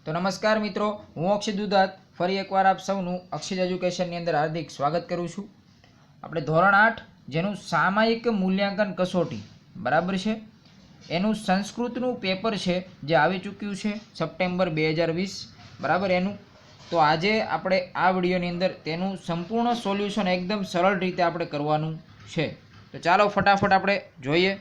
તો નમસ્કાર મિત્રો, હું અક્ષય દુધાત ફરી એકવાર આપ સૌનું અક્ષય એજ્યુકેશનની અંદર હાર્દિક સ્વાગત કરું છું. આપણે ધોરણ 8 જેનું સામાયિક મૂલ્યાંકન કસોટી બરાબર છે એનું સંસ્કૃતનું પેપર છે જે આવી ચૂક્યું છે સપ્ટેમ્બર 2020 બરાબર એનું. તો આજે આપણે આ વિડીયોની અંદર તેનું સંપૂર્ણ સોલ્યુશન એકદમ સરળ રીતે આપણે કરવાનું છે. તો ચાલો ફટાફટ આપણે જોઈએ.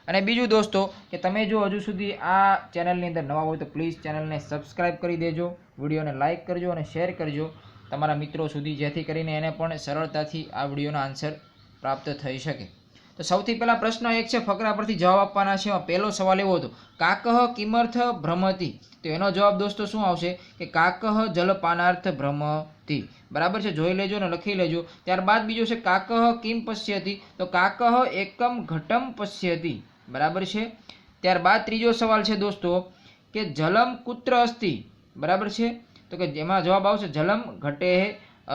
અને બીજું દોસ્તો કે તમે જો હજુ સુધી આ ચેનલની અંદર નવા હોય તો પ્લીઝ ચેનલને સબસ્ક્રાઈબ કરી દેજો, વિડીયોને લાઇક કરજો અને શેર કરજો તમારા મિત્રો સુધી, જેથી કરીને એને પણ સરળતાથી આ વિડીયોના આન્સર પ્રાપ્ત થઈ શકે. તો સૌથી પહેલાં પ્રશ્ન એક છે, ફકરા પરથી જવાબ આપવાના છે. પહેલો સવાલ એવો હતો, કાકહ કિમર્થ ભ્રમતી. તો એનો જવાબ દોસ્તો શું આવશે કે કાકહ જલપાનાર્થ ભ્રમતી. બરાબર છે, જોઈ લેજો અને લખી લેજો. ત્યારબાદ બીજો છે કાકહ કિમ પશ્યતિ. તો કાકહ એકમ ઘટમ પશ્યતિ. બરાબર છે. ત્યારબાદ ત્રીજો સવાલ છે દોસ્તો કે જલમ કુત્ર અસ્તિ. બરાબર છે, તો કે જેમાં જવાબ આવશે જલમ ઘટે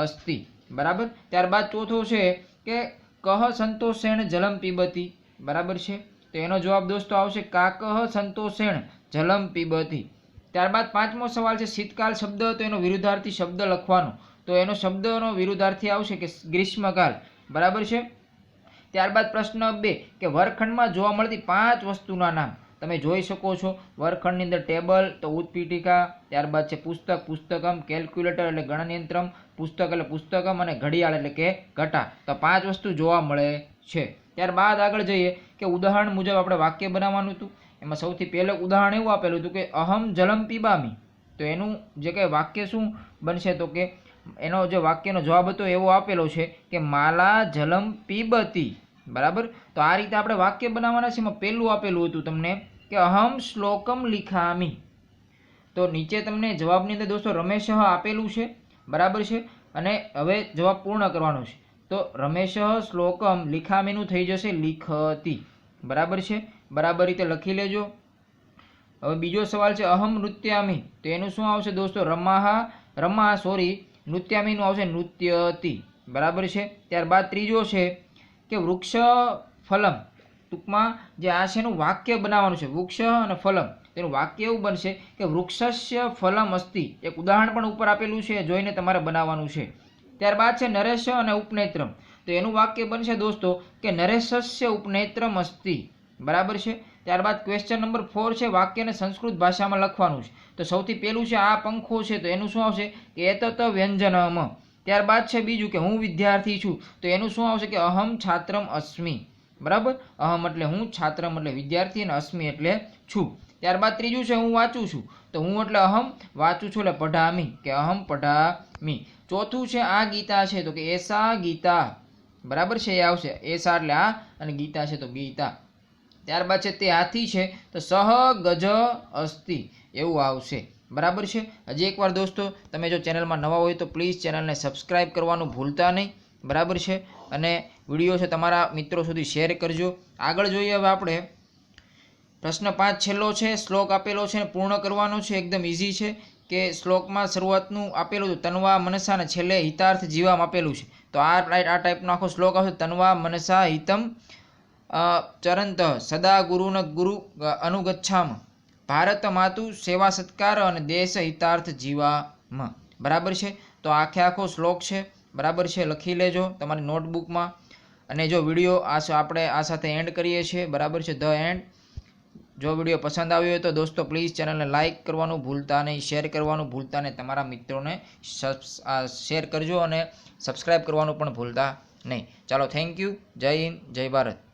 અસ્તિ. બરાબર. ત્યારબાદ ચોથો છે કે કહ સંતોષેણ જલમ પીબતી. બરાબર છે, તો એનો જવાબ દોસ્તો આવશે કાકહ સંતોષેણ જલમ પીબતી. ત્યારબાદ પાંચમો સવાલ છે શીતકાલ શબ્દ, તો એનો વિરુદ્ધાર્થી શબ્દ લખવાનો. તો એનો શબ્દનો વિરુદ્ધાર્થી આવશે કે ગ્રીષ્મકાલ. બરાબર છે. ત્યારબાદ પ્રશ્ન 2 કે વર્ગખંડમાં જોવા મળતી 5 વસ્તુના નામ. તમે જોઈ શકો છો વર્ગખંડની અંદર ટેબલ તો ઉત્પીઠિકા, ત્યારબાદ છે પુસ્તક પુસ્તકમ, કેલ્ક્યુલેટર એટલે ગણનયંત્રમ, પુસ્તક એટલે પુસ્તકમ અને ઘડિયાળ એટલે કે ઘટા. તો 5 વસ્તુ જોવા મળે છે. ત્યારબાદ આગળ જઈએ કે ઉદાહરણ મુજબ આપણે વાક્ય બનાવવાનું હતું. એમાં સૌથી પહેલું ઉદાહરણ એવું આપેલું હતું કે અહમ જલમ પીબામી. તો એનું જે કંઈ વાક્ય શું બનશે, તો કે એનો જે વાક્યનો જવાબ હતો એવો આપેલો છે કે માલા જલમ પીબતી. બરાબર. તો આ રીતે આપણે વાક્ય બનાવવાના છે. એમાં પહેલું આપેલું હતું તમને કે અહમ શ્લોકમ લિખામી. તો નીચે તમને જવાબની અંદર દોસ્તો રમેશ આપેલું છે. બરાબર છે, અને હવે જવાબ પૂર્ણ કરવાનો છે. તો રમેશ શ્લોકમ લિખામીનું થઈ જશે લિખતી. બરાબર છે, બરાબર રીતે લખી લેજો. હવે બીજો સવાલ છે અહમ નૃત્યામી. તો એનું શું આવશે દોસ્તો નૃત્યામીનું આવશે નૃત્યતી. બરાબર છે. ત્યારબાદ ત્રીજો છે કે વૃક્ષ ફલમ. ટૂંકમાં જે આ છે એનું વાક્ય બનાવવાનું છે, વૃક્ષ અને ફલમ. તેનું વાક્ય એવું બનશે કે વૃક્ષસ્ય ફલમ અસ્તિ. એક ઉદાહરણ પણ ઉપર આપેલું છે, જોઈને તમારે બનાવવાનું છે. ત્યારબાદ છે નરેશ અને ઉપનેત્રમ. તો એનું વાક્ય બનશે દોસ્તો કે નરેશસ્ય ઉપનેત્રમ અસ્તિ. બરાબર છે. ત્યારબાદ ક્વેશ્ચન નંબર 4 છે વાક્યને સંસ્કૃત ભાષામાં લખવાનું છે. તો સૌથી પહેલું છે આ પંખો છે, તો એનું શું આવશે કે એતત વ્યંજનમ. ત્યારબાદ છે બીજું કે હું વિદ્યાર્થી છું. તો એનું શું આવશે કે અહમ છાત્રમ અસ્મિ. બરાબર. અહમ એટલે હું, છાત્રમ એટલે વિદ્યાર્થી અને અસ્મિ એટલે છું. ત્યારબાદ ત્રીજું છે હું વાંચું છું. તો હું એટલે અહમ, વાંચું છું એટલે પઢામી કે અહમ પઢામી. ચોથું છે આ ગીતા છે, તો કે એસા ગીતા. બરાબર છે, એ આવશે એસા એટલે આ અને ગીતા છે તો ગીતા. ત્યારબાદ છે તે હાથી છે, તો સહ ગજ અસ્તિ એવું આવશે. બરાબર છે. હજી એકવાર દોસ્તો તમે જો ચેનલમાં નવા હોય તો પ્લીઝ ચેનલને સબસ્ક્રાઈબ કરવાનું ભૂલતા નહીં. બરાબર છે, અને વિડીયો છે તમારા મિત્રો સુધી શેર કરજો. આગળ જોઈએ હવે આપણે પ્રશ્ન 5 છેલ્લો છે. શ્લોક આપેલો છે, પૂર્ણ કરવાનો છે. એકદમ ઇઝી છે કે શ્લોકમાં શરૂઆતનું આપેલું છે તનવા મનસા અને છેલ્લે હિતાર્થ જીવામ આપેલું છે. તો આ ટાઈપનો આખો શ્લોક આવશે તનવા મનસા હિતમ ચરંત સદા ગુરુન ગુરુ અનુગચ્છામ ભારત માતુ સેવા સત્કાર અને દેશ હિતાર્થ જીવામ. બરાબર છે. તો આખો શ્લોક છે. બરાબર છે, લખી લેજો તમારી નોટબુકમાં. અને જો વિડીયો આપણે આ સાથે એન્ડ કરીએ છીએ. બરાબર છે, ધ એન્ડ. જો વિડીયો પસંદ આવ્યો હોય તો દોસ્તો પ્લીઝ ચેનલને લાઇક કરવાનું ભૂલતા નહીં, શેર કરવાનું ભૂલતા નહીં, તમારા મિત્રોને શેર કરજો અને સબસ્ક્રાઈબ કરવાનું પણ ભૂલતા નહીં. ચાલો, થેન્ક યુ. જય હિન્દ, જય ભારત.